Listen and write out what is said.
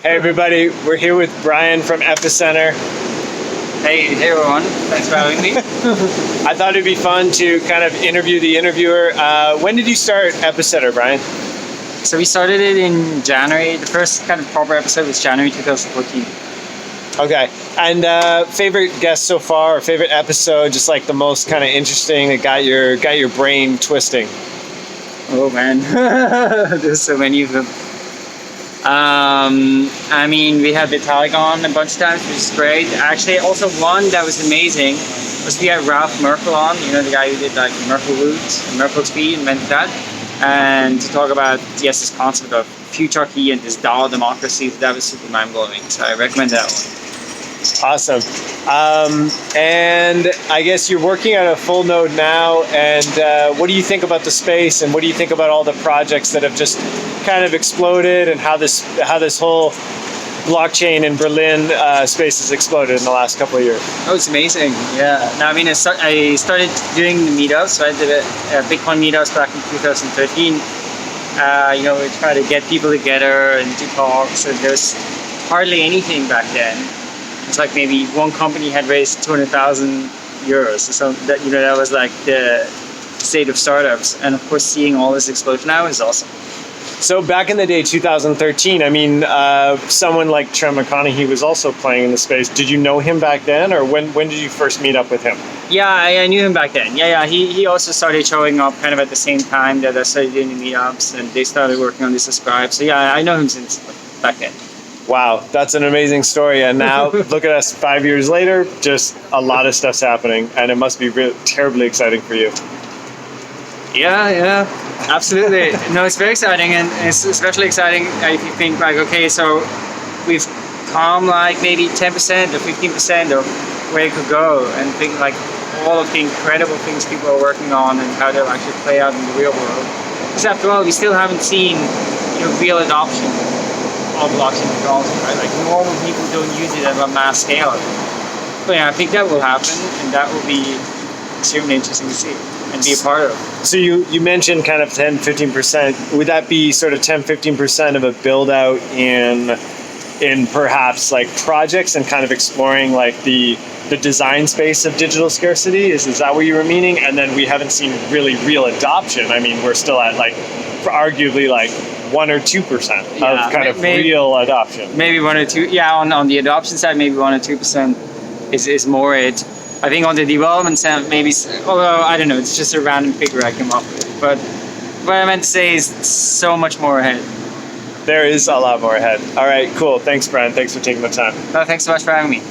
Hey everybody, we're here with Brian from Epicenter. Hey everyone, thanks for having me. I thought it'd be fun to kind of interview the interviewer. When did you start Epicenter, Brian? So we started it in January. The first kind of proper episode was January 2014. Okay, and favorite guest so far, or favorite episode, just like the most kind of interesting that got your brain twisting? Oh man, there's so many of them. I mean, we had Dappcon a bunch of times, which is great. Actually, also one that was amazing was we had Ralph Merkel on, you know, the guy who did like Merkel Roots and Merkel Speed, invented that. And to talk about, yes, this concept of futurarchy and this DAO democracy, that was super mind-blowing. So I recommend that one. Awesome. And I guess you're working on a full node now, and what do you think about the space, and what do you think about all the projects that have just kind of exploded, and how this whole blockchain in Berlin space has exploded in the last couple of years? Oh, it's amazing. Yeah. Now, I mean, I started doing the meetups. So I did a Bitcoin meetups back in 2013. You know, we try to get people together and do talks, and there's hardly anything back then. It's like maybe one company had raised 200,000 euros or something. That, you know, that was like the state of startups. And of course, seeing all this explosion now is awesome. So back in the day, 2013, I mean, someone like Trent McConaughey was also playing in the space. Did you know him back then, or when did you first meet up with him? Yeah, I knew him back then. Yeah. He also started showing up kind of at the same time that I started doing the meetups, and they started working on the subscribe. So yeah, I know him since back then. Wow, that's an amazing story. And now look at us 5 years later, just a lot of stuff's happening, and it must be terribly exciting for you. Yeah, absolutely. No, it's very exciting, and it's especially exciting if you think like, okay, so we've come like maybe 10% or 15% of where it could go, and think like all of the incredible things people are working on and how they'll actually play out in the real world. Because after all, we still haven't seen, you know, real adoption of blockchain technology, right? Like normal people don't use it at a mass scale. But yeah, I think that will happen, and that will be extremely interesting to see and be a part of. So you mentioned kind of 10-15%. Would that be sort of 10-15% of a build out in perhaps like projects and kind of exploring like the design space of digital scarcity? Is that what you were meaning? And then we haven't seen really real adoption. I mean, we're still at like arguably like 1 or 2% of kind of real adoption. Maybe 1 or 2. Yeah, on the adoption side, maybe 1 or 2% is more it. I think on the development side, maybe, although I don't know, it's just a random figure I came up with. But what I meant to say is so much more ahead. There is a lot more ahead. All right, cool. Thanks, Brian. Thanks for taking the time. No, thanks so much for having me.